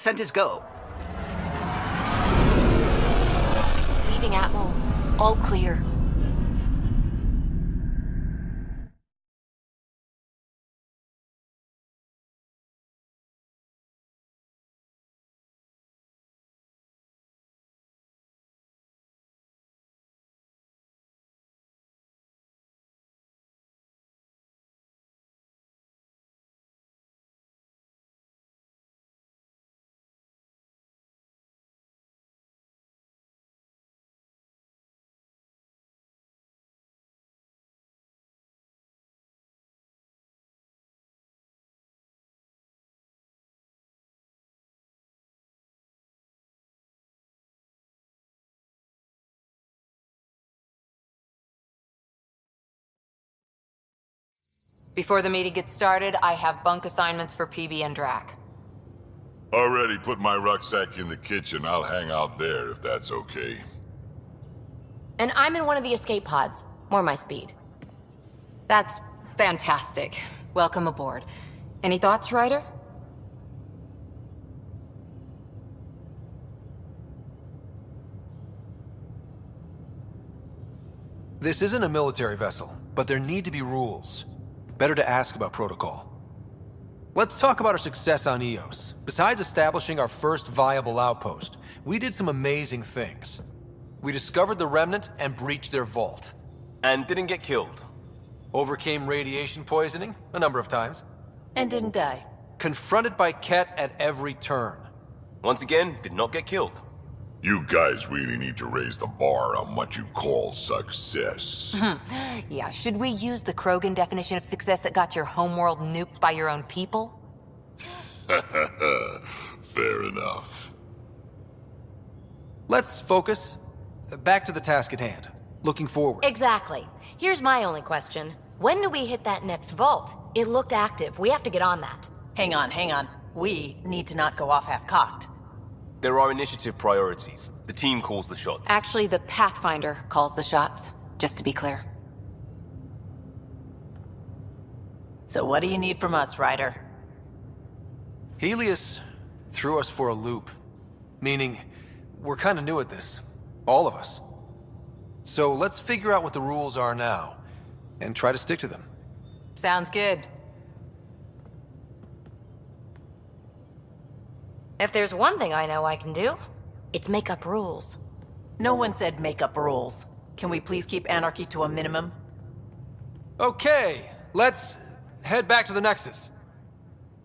descent is go. Leaving Atmo. All clear. Before the meeting gets started, I have bunk assignments for PB and Drac. Already put my rucksack in the kitchen. I'll hang out there if that's okay. And I'm in one of the escape pods. More my speed. That's fantastic. Welcome aboard. Any thoughts, Ryder? This isn't a military vessel, but there need to be rules. Better to ask about protocol. Let's talk about our success on Eos. Besides establishing our first viable outpost, we did some amazing things. We discovered the Remnant and breached their vault. And didn't get killed. Overcame radiation poisoning a number of times. And didn't die. Confronted by Ket at every turn. Once again, did not get killed. You guys really need to raise the bar on what you call success. Yeah, should we use the Krogan definition of success that got your homeworld nuked by your own people? Fair enough. Let's focus. Back to the task at hand. Looking forward. Exactly. Here's my only question. When do we hit that next vault? It looked active. We have to get on that. Hang on. We need to not go off half-cocked. There are initiative priorities. The team calls the shots. Actually, the Pathfinder calls the shots, just to be clear. So what do you need from us, Ryder? Helios threw us for a loop. Meaning, we're kind of new at this. All of us. So let's figure out what the rules are now, and try to stick to them. Sounds good. If there's one thing I know I can do, it's make up rules. No one said make up rules. Can we please keep anarchy to a minimum? Okay, let's head back to the Nexus.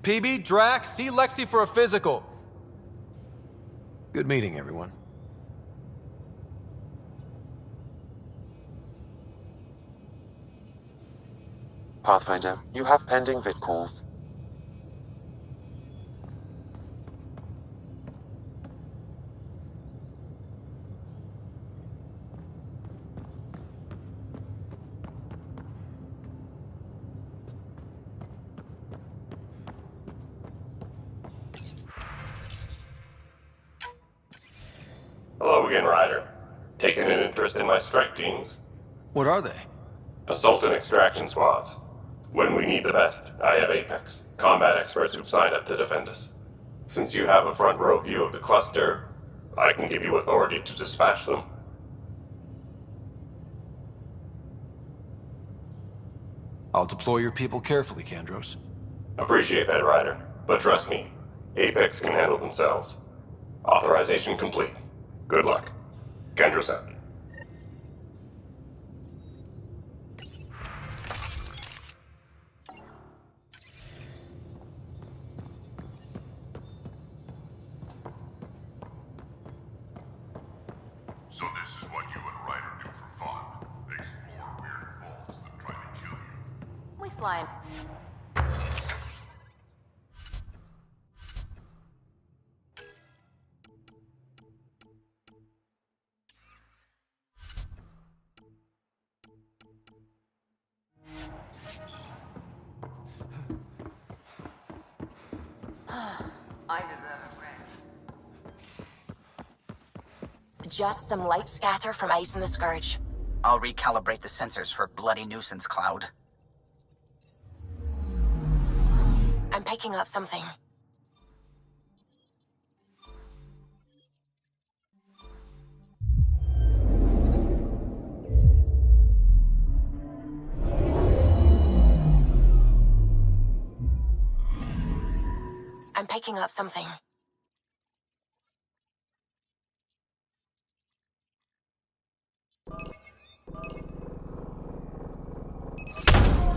PB, Drac, see Lexi for a physical. Good meeting, everyone. Pathfinder, you have pending vid calls. Hello again, Ryder. Taking an interest in my strike teams? What are they? Assault and extraction squads. When we need the best, I have Apex, combat experts who've signed up to defend us. Since you have a front row view of the cluster, I can give you authority to dispatch them. I'll deploy your people carefully, Kandros. Appreciate that, Ryder. But trust me, Apex can handle themselves. Authorization complete. Good luck. Kendros out. So this is what you and Ryder do for fun. Explore weird vaults that try to kill you. We flying. I deserve a break. Just some light scatter from Ace and the Scourge. I'll recalibrate the sensors for bloody nuisance cloud. I'm picking up something. picking up something.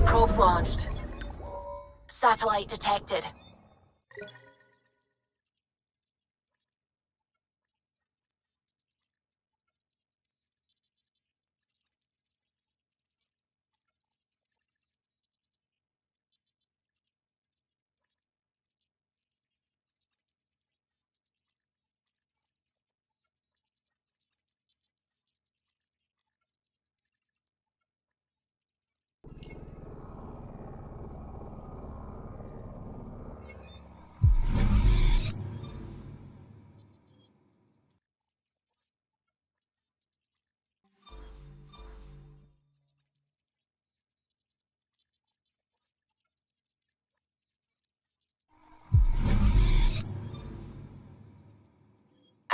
Probes launched. Satellite detected.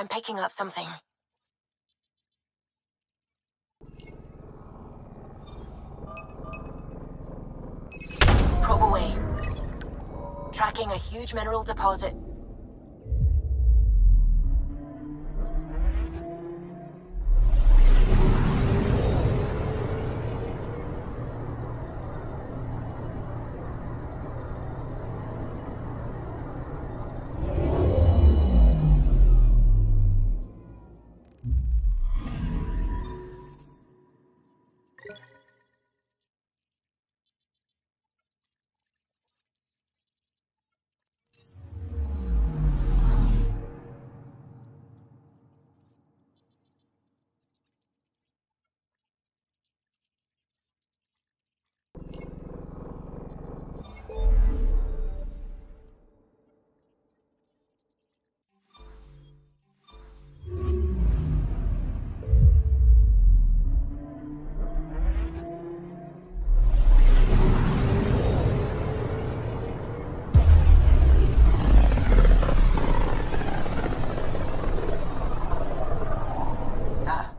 I'm picking up something. Probe away. Tracking a huge mineral deposit.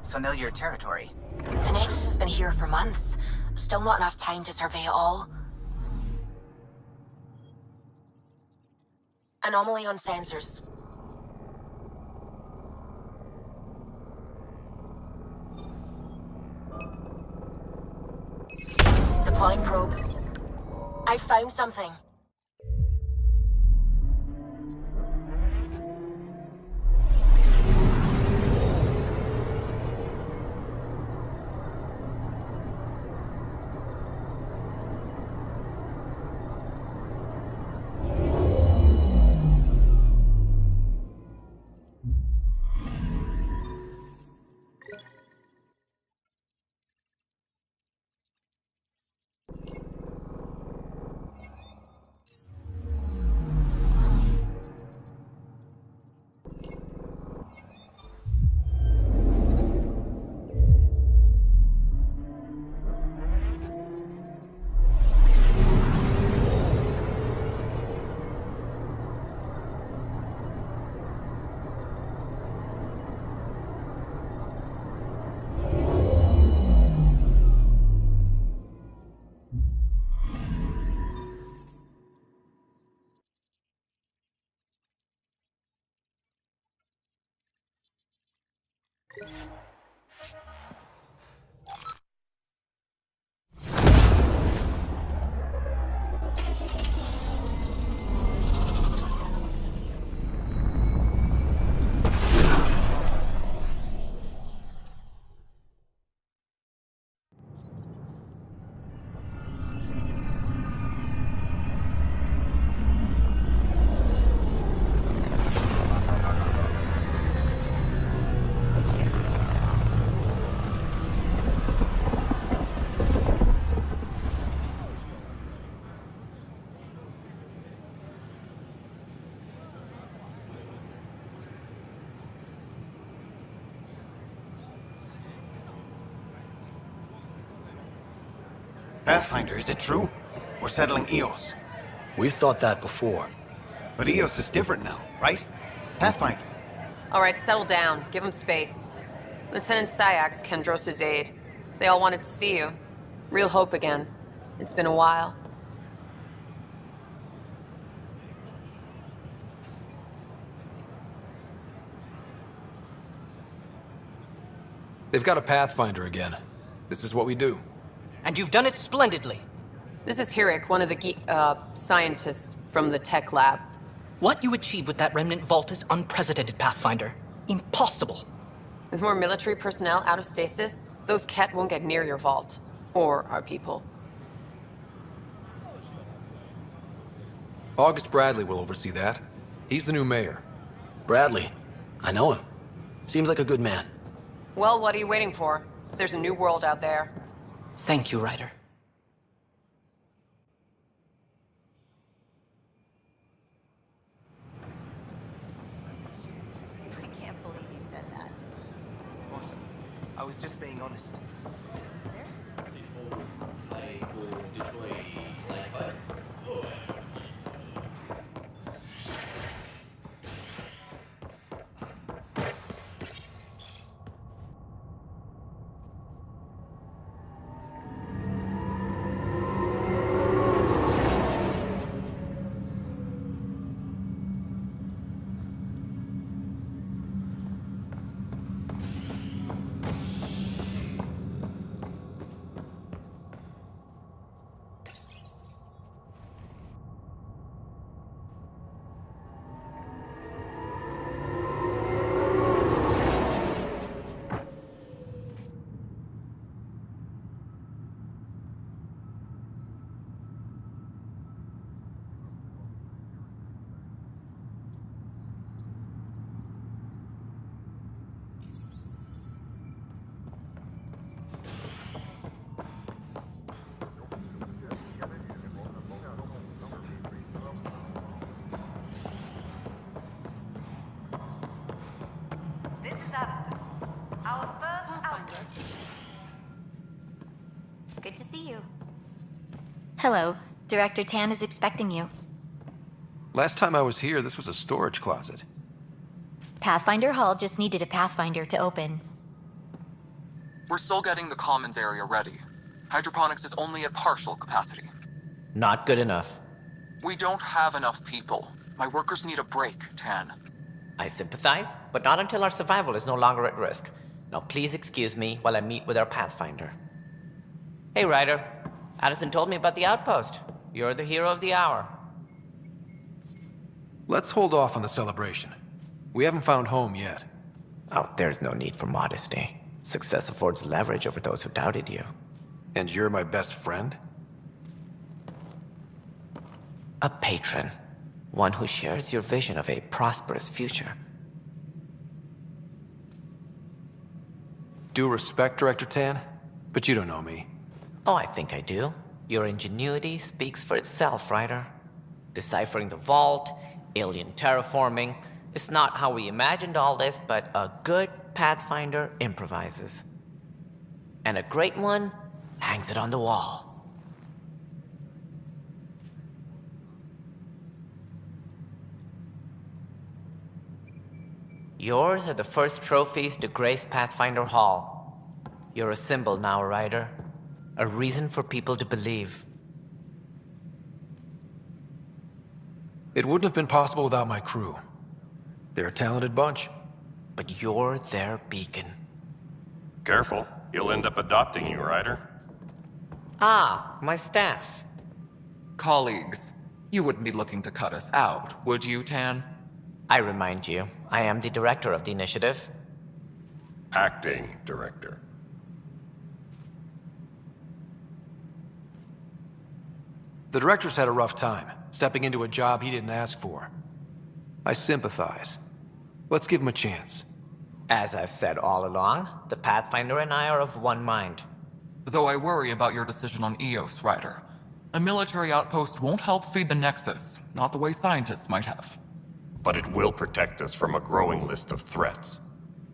Familiar territory. The Nexus has been here for months. Still not enough time to survey it all. Anomaly on sensors. Deploying probe. I found something. Pathfinder, is it true? We're settling Eos. We've thought that before. But Eos is different now, right? Pathfinder. All right, settle down. Give him space. Lieutenant Sayak's Kendros' aide. They all wanted to see you. Real hope again. It's been a while. They've got a Pathfinder again. This is what we do. And you've done it splendidly. This is Hirik, one of the scientists from the tech lab. What you achieved with that remnant vault is unprecedented, Pathfinder. Impossible. With more military personnel out of stasis, those Ket won't get near your vault. Or our people. August Bradley will oversee that. He's the new mayor. Bradley. I know him. Seems like a good man. Well, what are you waiting for? There's a new world out there. Thank you, Ryder. I can't believe you said that. What? I was just being honest. Good to see you. Hello. Director Tan is expecting you. Last time I was here, this was a storage closet. Pathfinder Hall just needed a Pathfinder to open. We're still getting the commons area ready. Hydroponics is only at partial capacity. Not good enough. We don't have enough people. My workers need a break, Tan. I sympathize, but not until our survival is no longer at risk. Now please excuse me while I meet with our Pathfinder. Hey, Ryder. Addison told me about the outpost. You're the hero of the hour. Let's hold off on the celebration. We haven't found home yet. Oh, there's no need for modesty. Success affords leverage over those who doubted you. And you're my best friend? A patron. One who shares your vision of a prosperous future. Due respect, Director Tan, but you don't know me. Oh, I think I do. Your ingenuity speaks for itself, Ryder. Deciphering the vault, alien terraforming. It's not how we imagined all this, but a good Pathfinder improvises. And a great one hangs it on the wall. Yours are the first trophies to grace Pathfinder Hall. You're a symbol now, Ryder. A reason for people to believe. It wouldn't have been possible without my crew. They're a talented bunch. But you're their beacon. Careful. He'll end up adopting you, Ryder. Ah, my staff. Colleagues, you wouldn't be looking to cut us out, would you, Tan? I remind you, I am the director of the initiative. Acting director. The director's had a rough time, stepping into a job he didn't ask for. I sympathize. Let's give him a chance. As I've said all along, the Pathfinder and I are of one mind. Though I worry about your decision on Eos, Ryder. A military outpost won't help feed the Nexus, not the way scientists might have. But it will protect us from a growing list of threats.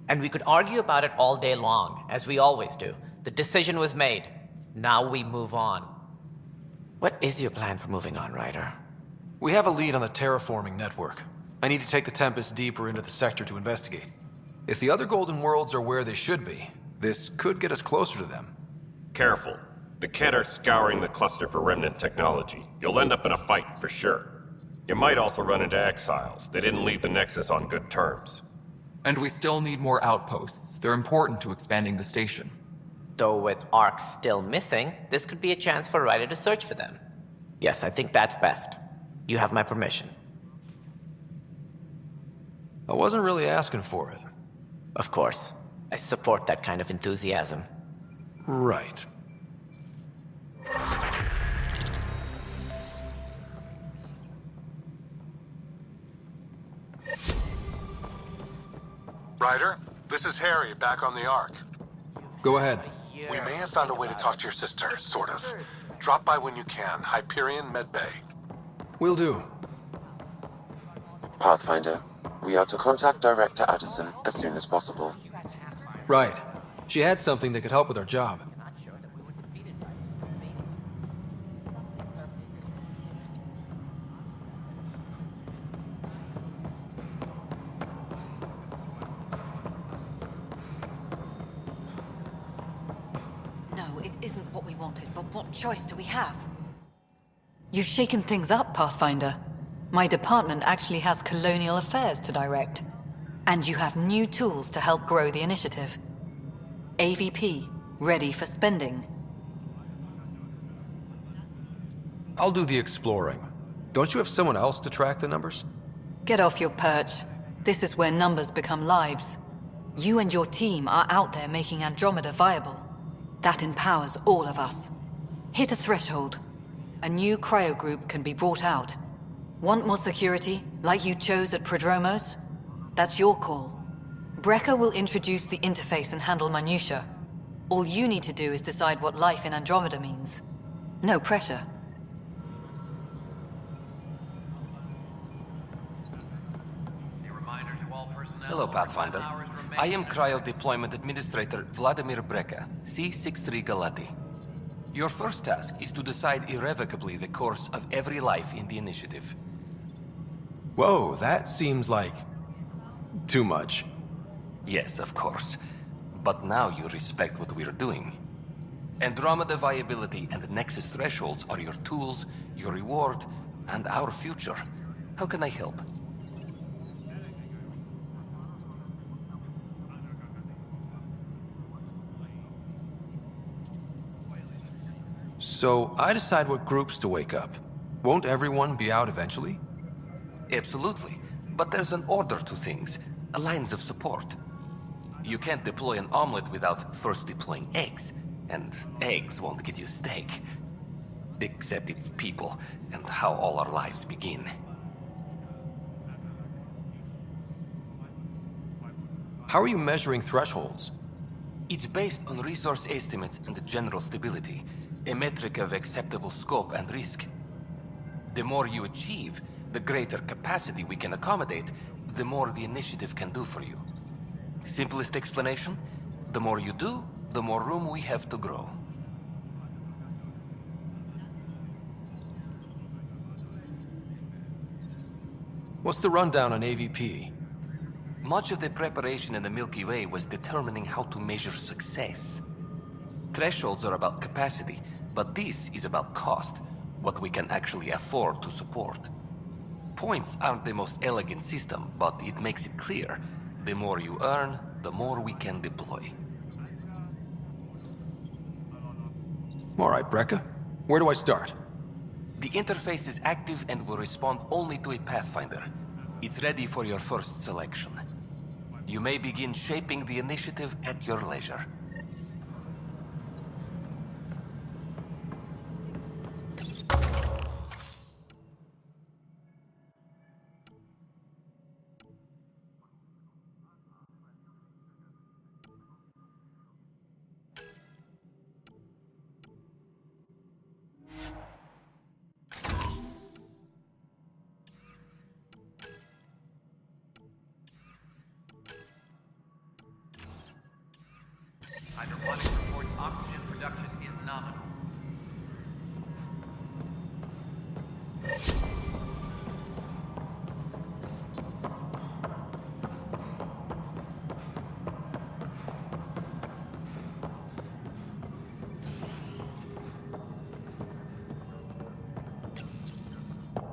And we could argue about it all day long, as we always do. The decision was made. Now we move on. What is your plan for moving on, Ryder? We have a lead on the terraforming network. I need to take the Tempest deeper into the sector to investigate. If the other Golden Worlds are where they should be, this could get us closer to them. Careful. The Ket are scouring the cluster for remnant technology. You'll end up in a fight for sure. You might also run into exiles. They didn't leave the Nexus on good terms. And we still need more outposts. They're important to expanding the station. Though with Ark still missing, this could be a chance for Ryder to search for them. Yes, I think that's best. You have my permission. I wasn't really asking for it. Of course. I support that kind of enthusiasm. Right. Ryder, this is Harry, back on the Ark. Go ahead. We may have found a way to talk to your sister, sort of. Drop by when you can. Hyperion Medbay. Will do. Pathfinder, we are to contact Director Addison as soon as possible. Right. She had something that could help with our job. No, it isn't what we wanted, but what choice do we have? You've shaken things up, Pathfinder. My department actually has colonial affairs to direct. And you have new tools to help grow the initiative. AVP, ready for spending. I'll do the exploring. Don't you have someone else to track the numbers? Get off your perch. This is where numbers become lives. You and your team are out there making Andromeda viable. That empowers all of us. Hit a threshold. A new cryo group can be brought out. Want more security, like you chose at Prodromos? That's your call. Brecker will introduce the interface and handle minutiae. All you need to do is decide what life in Andromeda means. No pressure. Hello, Pathfinder. I am Cryo Deployment Administrator Vladimir Brecker, C-63 Galati. Your first task is to decide irrevocably the course of every life in the initiative. Whoa, that seems like... too much. Yes, of course. But now you respect what we're doing. Andromeda viability and Nexus thresholds are your tools, your reward, and our future. How can I help? So, I decide what groups to wake up. Won't everyone be out eventually? Absolutely. But there's an order to things, a lines of support. You can't deploy an omelet without first deploying eggs, and eggs won't get you steak. Except it's people, and how all our lives begin. How are you measuring thresholds? It's based on resource estimates and general stability, a metric of acceptable scope and risk. The more you achieve, the greater capacity we can accommodate, the more the initiative can do for you. Simplest explanation, the more you do, the more room we have to grow. What's the rundown on AVP? Much of the preparation in the Milky Way was determining how to measure success. Thresholds are about capacity, but this is about cost, what we can actually afford to support. Points aren't the most elegant system, but it makes it clear. The more you earn, the more we can deploy. All right, Brecker. Where do I start? The interface is active and will respond only to a Pathfinder. It's ready for your first selection. You may begin shaping the initiative at your leisure. Hydroponics reports oxygen production is nominal.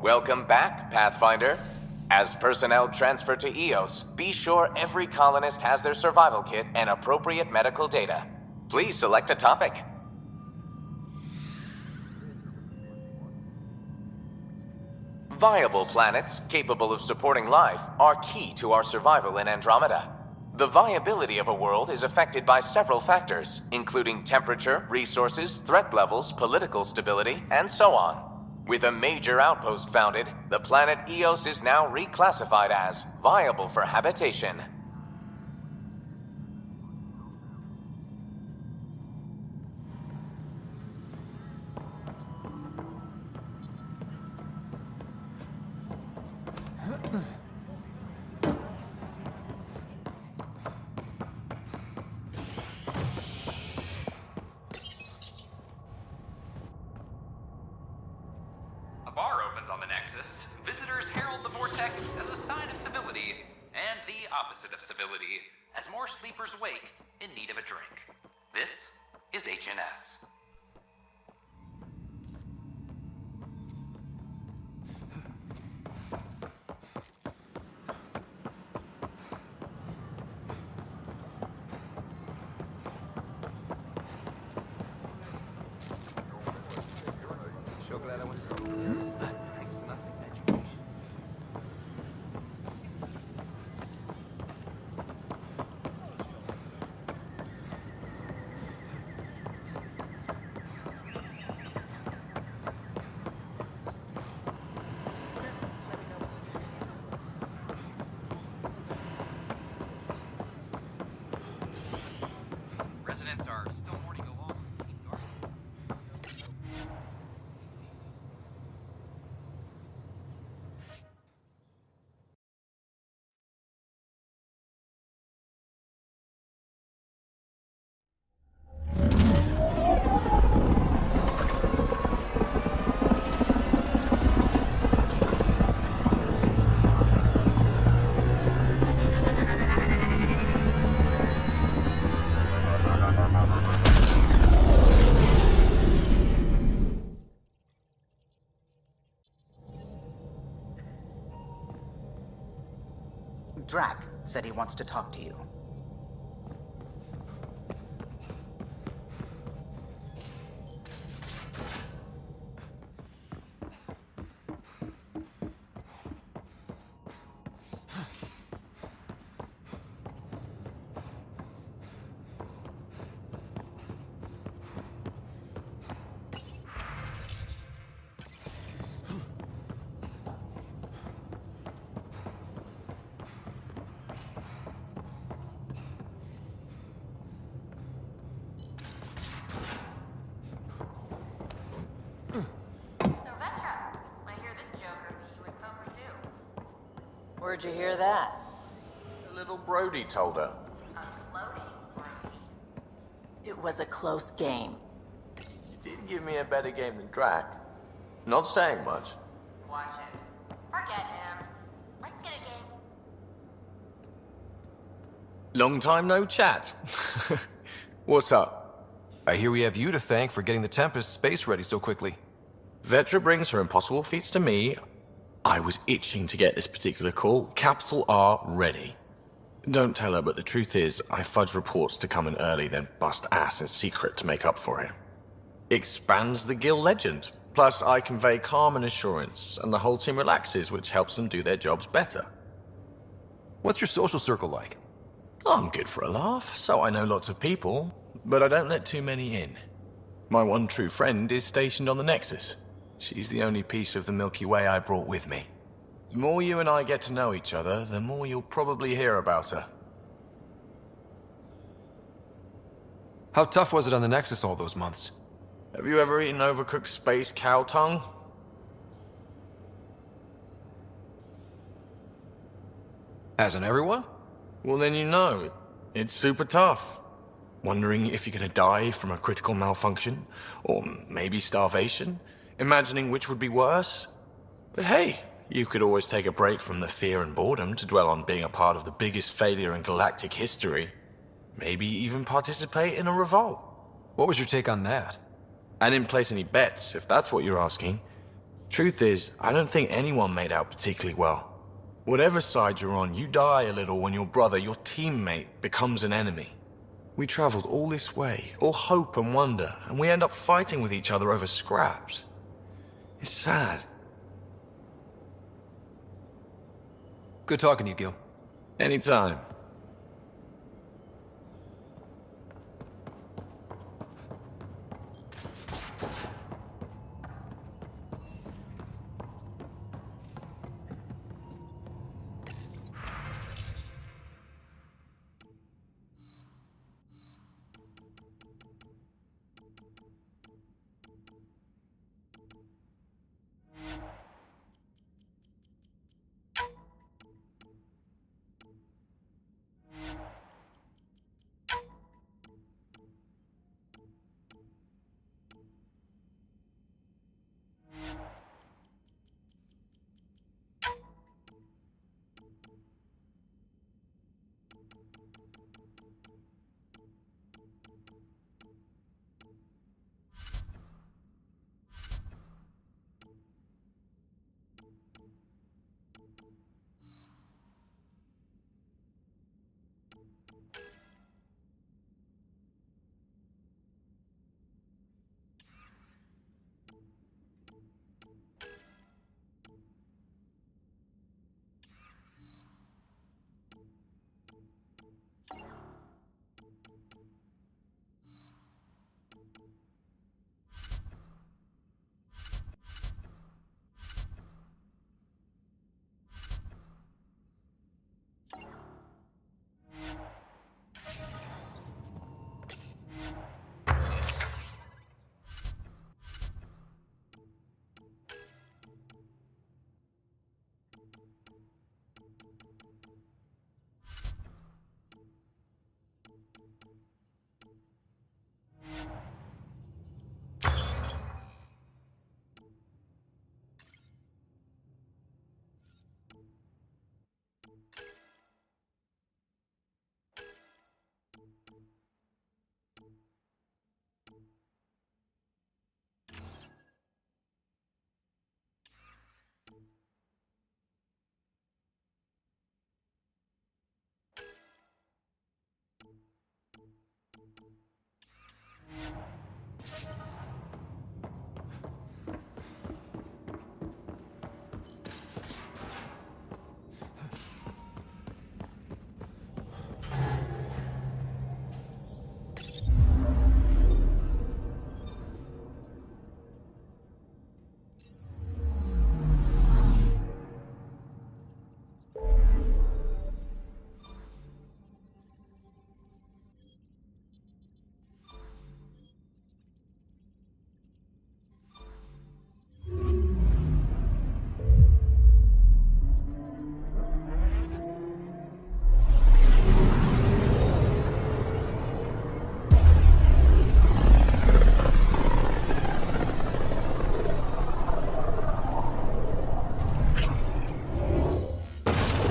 Welcome back, Pathfinder. As personnel transfer to EOS, be sure every colonist has their survival kit and appropriate medical data. Please select a topic. Viable planets capable of supporting life are key to our survival in Andromeda. The viability of a world is affected by several factors, including temperature, resources, threat levels, political stability, and so on. With a major outpost founded, the planet Eos is now reclassified as viable for habitation. A bar opens on the Nexus. Visitors herald the vortex as a sign of civility, and the opposite of civility, as more sleepers wake in need of a drink. This is HNS. Residents are still mourning the loss of Team Guardian. Drac said he wants to talk to you. Where'd you hear that? The little Brody told her. It was a close game. Did give me a better game than Drac. Not saying much. Watch it. Forget him. Let's get a game. Long time no chat. What's up? I hear we have you to thank for getting the Tempest space ready so quickly. Vetra brings her impossible feats to me. I was itching to get this particular call. Capital R ready. Don't tell her, but the truth is, I fudge reports to come in early, then bust ass in secret to make up for it. Expands the guild legend. Plus, I convey calm and assurance, and the whole team relaxes, which helps them do their jobs better. What's your social circle like? I'm good for a laugh, so I know lots of people, but I don't let too many in. My one true friend is stationed on the Nexus. She's the only piece of the Milky Way I brought with me. The more you and I get to know each other, the more you'll probably hear about her. How tough was it on the Nexus all those months? Have you ever eaten overcooked space cow tongue? Hasn't everyone? Well, then you know. It's super tough. Wondering if you're gonna die from a critical malfunction, or maybe starvation, imagining which would be worse. But hey, you could always take a break from the fear and boredom to dwell on being a part of the biggest failure in galactic history. Maybe even participate in a revolt. What was your take on that? I didn't place any bets, if that's what you're asking. Truth is, I don't think anyone made out particularly well. Whatever side you're on, you die a little when your brother, your teammate, becomes an enemy. We traveled all this way, all hope and wonder, and we end up fighting with each other over scraps. It's sad. Good talking to you, Gil. Anytime.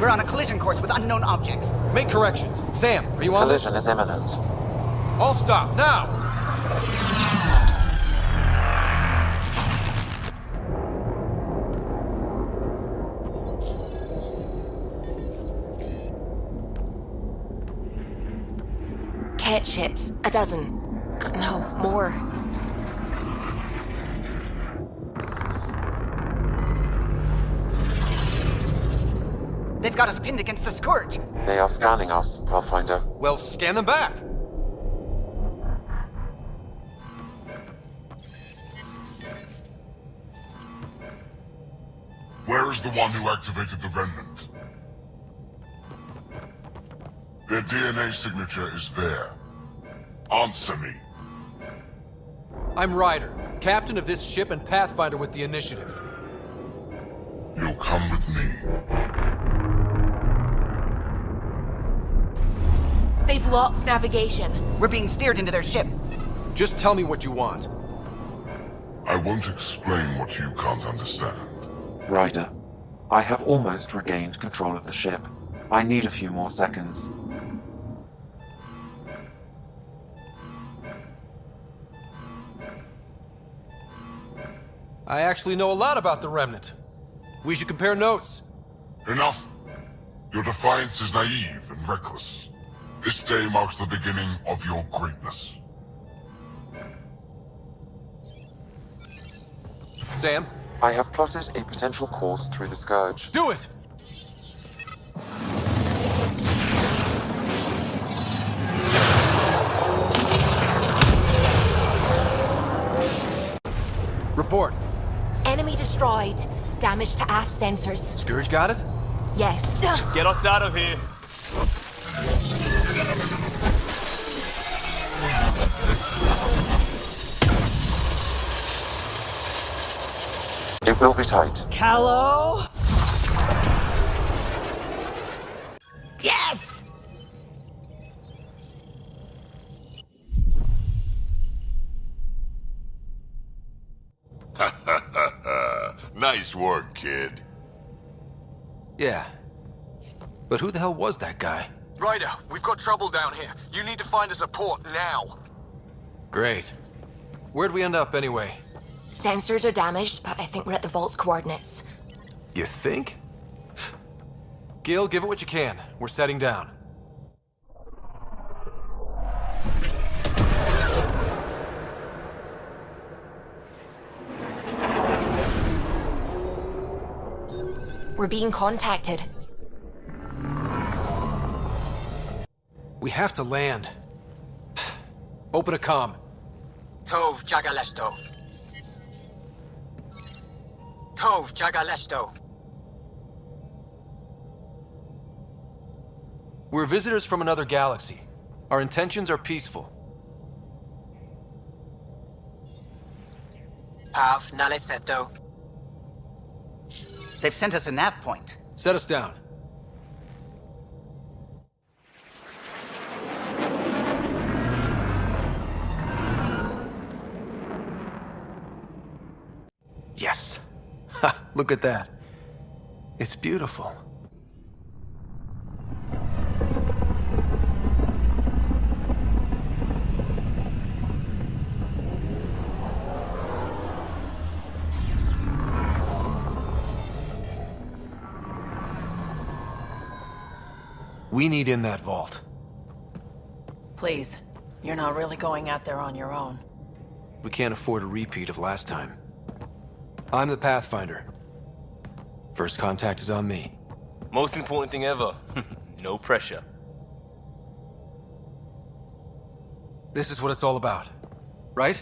We're on a collision course with unknown objects. Make corrections. Sam, are you on this? Collision is imminent. All stop, now! Cat ships. 12. No, more. They've got us pinned against the Scourge. They are scanning us, Pathfinder. Well, scan them back! Where is the one who activated the Remnant? Their DNA signature is there. Answer me. I'm Ryder, captain of this ship and Pathfinder with the initiative. You'll come with me. They've lost navigation. We're being steered into their ship. Just tell me what you want. I won't explain what you can't understand. Ryder, I have almost regained control of the ship. I need a few more seconds. I actually know a lot about the Remnant. We should compare notes. Enough! Your defiance is naive and reckless. This day marks the beginning of your greatness. Sam? I have plotted a potential course through the Scourge. Do it! Report. Enemy destroyed. Damage to aft sensors. Scourge got it? Yes. Get us out of here. It will be tight. Callow? Yes! Nice work, kid. Yeah. But who the hell was that guy? Ryder, we've got trouble down here. You need to find us a port now. Great. Where'd we end up anyway? Sensors are damaged, but I think we're at the vault's coordinates. You think? Gil, give it what you can. We're setting down. We're being contacted. We have to land. Open a comm. Tov Jagalesto. Tov Jagalesto. We're visitors from another galaxy. Our intentions are peaceful. Av Naleseto. They've sent us a nav point. Set us down. Yes. Ha! Look at that. It's beautiful. We need in that vault. Please, you're not really going out there on your own. We can't afford a repeat of last time. I'm the Pathfinder. First contact is on me. Most important thing ever. No pressure. This is what it's all about, right?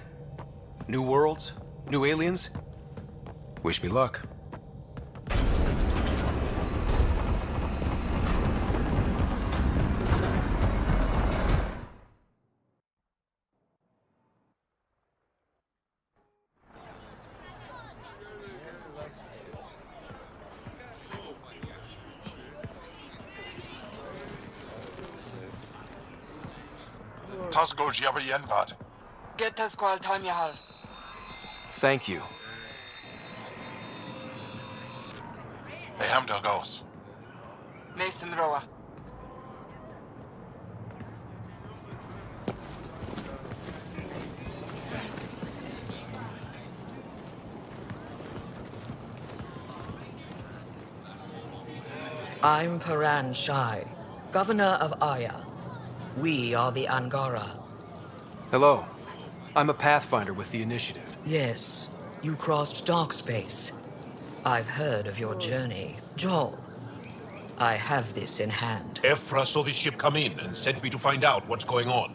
New worlds? New aliens? Wish me luck. Tasgol Jiabayenvad. Get us Squall Tamyahal. Thank you. Hamdal Gos. Mason Roa. I'm Paran Shai, Governor of Aya. We are the Angara. Hello. I'm a Pathfinder with the Initiative. Yes, you crossed dark space. I've heard of your journey. Joel, I have this in hand. Ephra saw the ship come in and sent me to find out what's going on.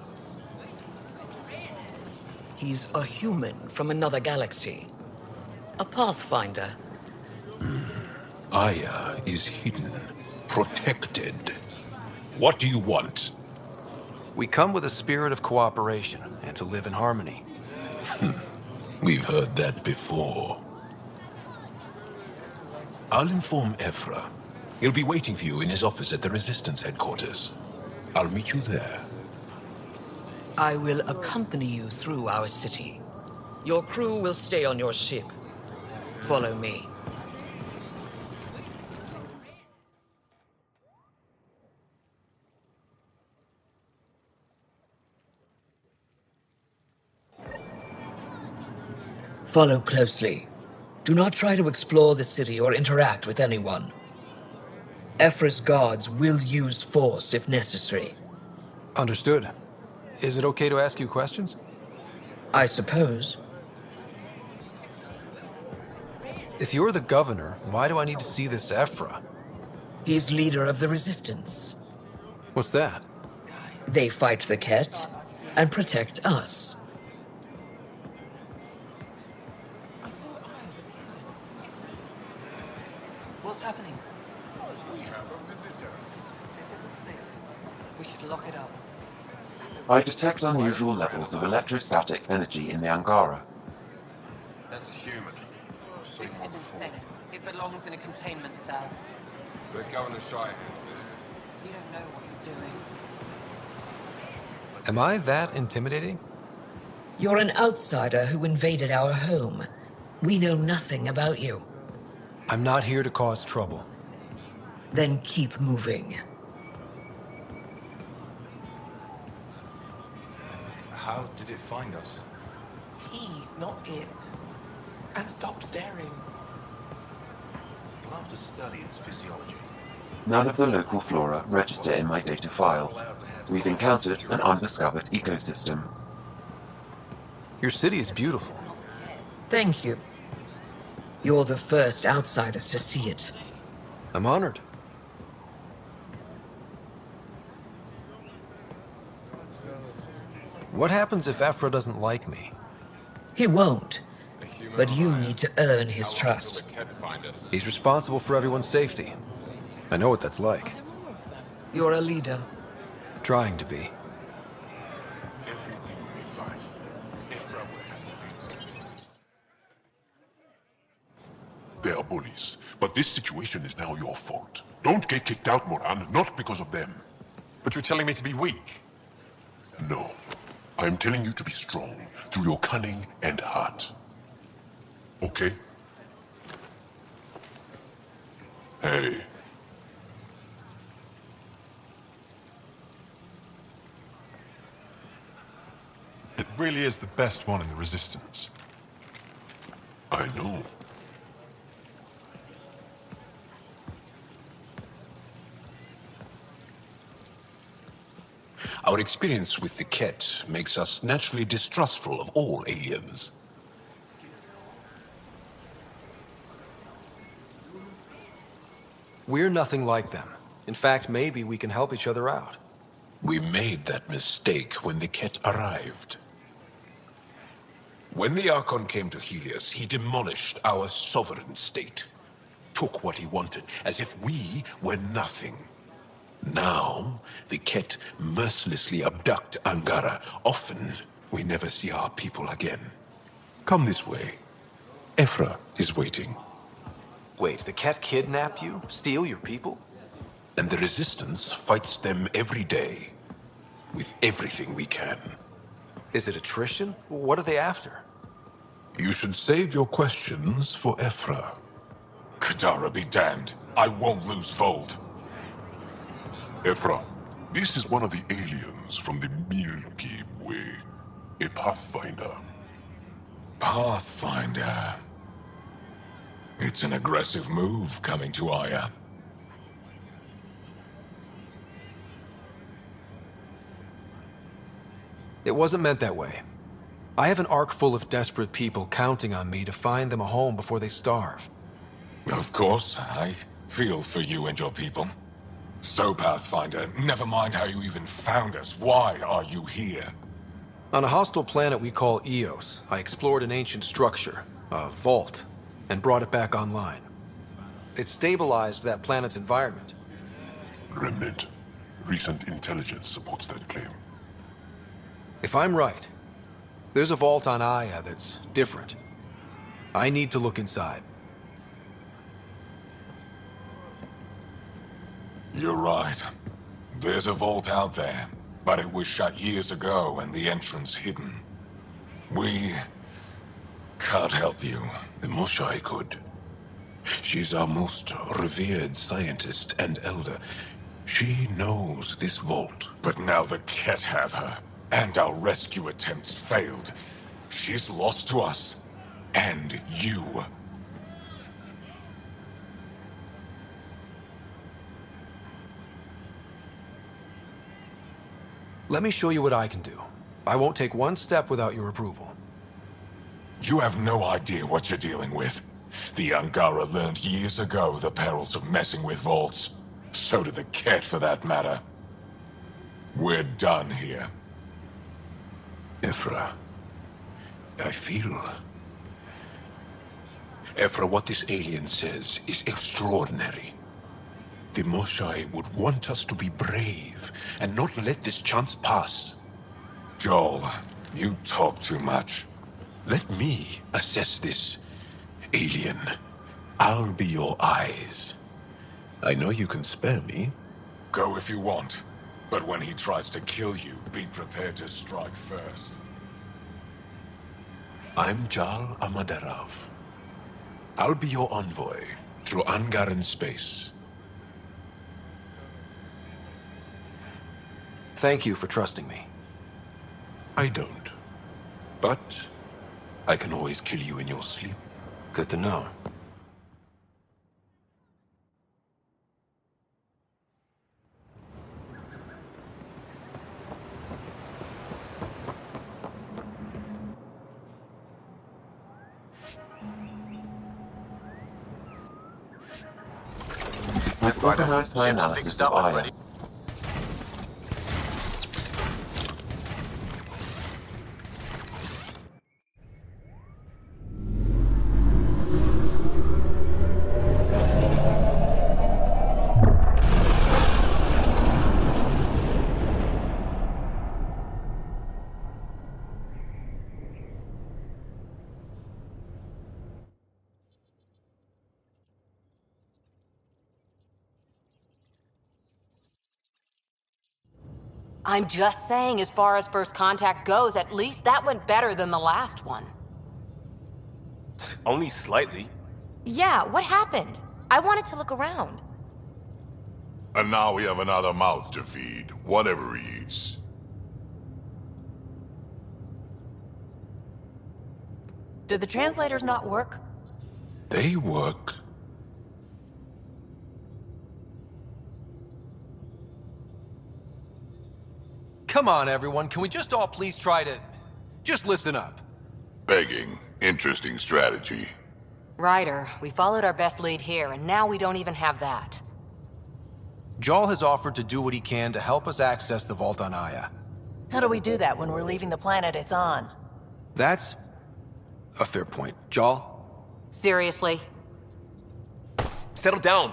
He's a human from another galaxy. A Pathfinder. Aya is hidden, protected. What do you want? We come with a spirit of cooperation and to live in harmony. We've heard that before. I'll inform Ephra. He'll be waiting for you in his office at the Resistance headquarters. I'll meet you there. I will accompany you through our city. Your crew will stay on your ship. Follow me. Follow closely. Do not try to explore the city or interact with anyone. Ephra's guards will use force if necessary. Understood. Is it okay to ask you questions? I suppose. If you're the governor, why do I need to see this Ephra? He's leader of the Resistance. What's that? They fight the Ket and protect us. What's happening? We have a visitor. This isn't safe. We should lock it up. I detect unusual levels of electrostatic energy in the Angara. That's a human. This isn't safe. It belongs in a containment cell. Let Governor Shire handle this. You don't know what you're doing. Am I that intimidating? You're an outsider who invaded our home. We know nothing about you. I'm not here to cause trouble. Then keep moving. How did it find us? He, not it. And stop staring. I'd love to study its physiology. None of the local flora register in my data files. We've encountered an undiscovered ecosystem. Your city is beautiful. Thank you. You're the first outsider to see it. I'm honored. What happens if Ephra doesn't like me? He won't. But you need to earn his trust. He's responsible for everyone's safety. I know what that's like. You're a leader. Trying to be. Everything will be fine. Ephra will handle it. They are bullies, but this situation is now your fault. Don't get kicked out, Moran, not because of them. But you're telling me to be weak? No. I'm telling you to be strong through your cunning and heart. Okay? Hey. It really is the best one in the Resistance. I know. Our experience with the Ket makes us naturally distrustful of all aliens. We're nothing like them. In fact, maybe we can help each other out. We made that mistake when the Ket arrived. When the Archon came to Helios, he demolished our sovereign state. Took what he wanted, as if we were nothing. Now, the Ket mercilessly abduct Angara. Often, we never see our people again. Come this way. Ephra is waiting. Wait, the Ket kidnap you? Steal your people? And the Resistance fights them every day. With everything we can. Is it attrition? What are they after? You should save your questions for Ephra. Kadara be damned. I won't lose Vold. Ephra, this is one of the aliens from the Milky Way. A Pathfinder. Pathfinder. It's an aggressive move coming to Aya. It wasn't meant that way. I have an ark full of desperate people counting on me to find them a home before they starve. Of course, I feel for you and your people. So, Pathfinder, never mind how you even found us. Why are you here? On a hostile planet we call Eos, I explored an ancient structure, a vault, and brought it back online. It stabilized that planet's environment. Remnant. Recent intelligence supports that claim. If I'm right, there's a vault on Aya that's different. I need to look inside. You're right. There's a vault out there, but it was shut years ago and the entrance hidden. We can't help you. The Moshai could. She's our most revered scientist and elder. She knows this vault. But now the Ket have her, and our rescue attempts failed. She's lost to us, and you. Let me show you what I can do. I won't take one step without your approval. You have no idea what you're dealing with. The Angara learned years ago the perils of messing with vaults. So did the Ket, for that matter. We're done here. Ephra, I feel... Ephra, what this alien says is extraordinary. The Moshai would want us to be brave and not let this chance pass. Joel, you talk too much. Let me assess this, alien. I'll be your eyes. I know you can spare me. Go if you want. But when he tries to kill you, be prepared to strike first. I'm Jal Amaderav. I'll be your envoy through Angaran space. Thank you for trusting me. I don't. But I can always kill you in your sleep. Good to know. I've organized my analysis of Aya. I'm just saying, as far as first contact goes, at least that went better than the last one. Only slightly. Yeah, what happened? I wanted to look around. And now we have another mouth to feed, whatever he eats. Did the translators not work? They work. Come on, everyone. Can we just all please try to... just listen up? Begging. Interesting strategy. Ryder, we followed our best lead here, and now we don't even have that. Jal has offered to do what he can to help us access the vault on Aya. How do we do that when we're leaving the planet it's on? That's a fair point. Jal? Seriously? Settle down.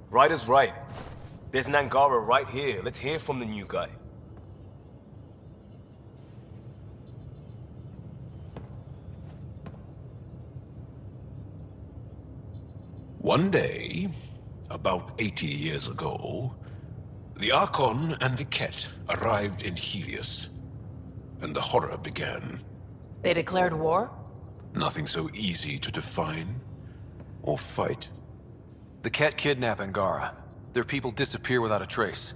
Ryder's right. There's an Angara right here. Let's hear from the new guy. One day, about 80 years ago, the Archon and the Ket arrived in Helios, and the horror began. They declared war? Nothing so easy to define or fight. The Ket kidnap Angara. Their people disappear without a trace.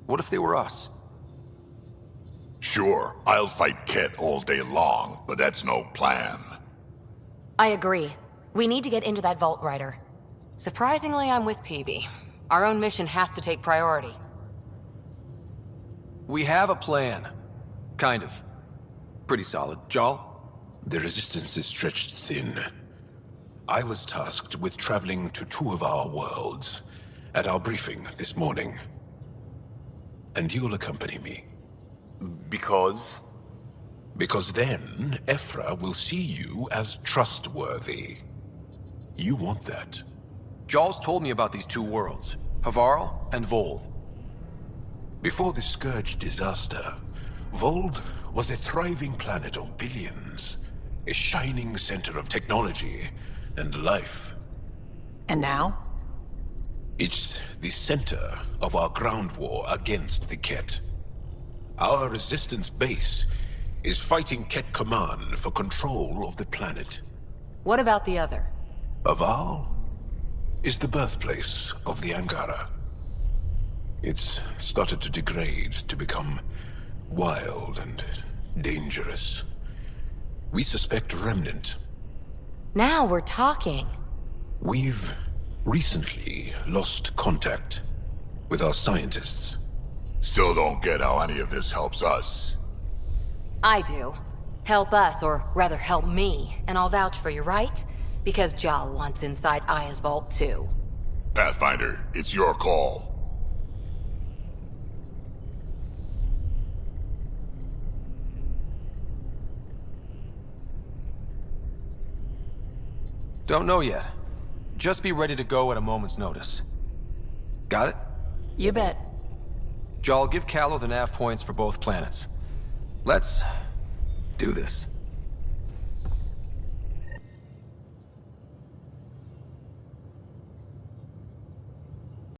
What if they were us? Sure, I'll fight Ket all day long, but that's no plan. I agree. We need to get into that vault, Ryder. Surprisingly, I'm with PB. Our own mission has to take priority. We have a plan. Kind of. Pretty solid. Jal? The resistance is stretched thin. I was tasked with traveling to two of our worlds at our briefing this morning. And you'll accompany me. Because? Because then, Ephra will see you as trustworthy. You want that. Jal's told me about these two worlds, Havarl and Vold. Before the Scourge disaster, Vold was a thriving planet of billions, a shining center of technology and life. And now? It's the center of our ground war against the Ket. Our resistance base is fighting Ket Command for control of the planet. What about the other? Havarl is the birthplace of the Angara. It's started to degrade, to become wild and dangerous. We suspect Remnant. Now we're talking. We've recently lost contact with our scientists. Still don't get how any of this helps us. I do. Help us, or rather help me, and I'll vouch for you, right? Because Jal wants inside Aya's vault too. Pathfinder, it's your call. Don't know yet. Just be ready to go at a moment's notice. Got it? You bet. Jal, give Callow the nav points for both planets. Let's do this.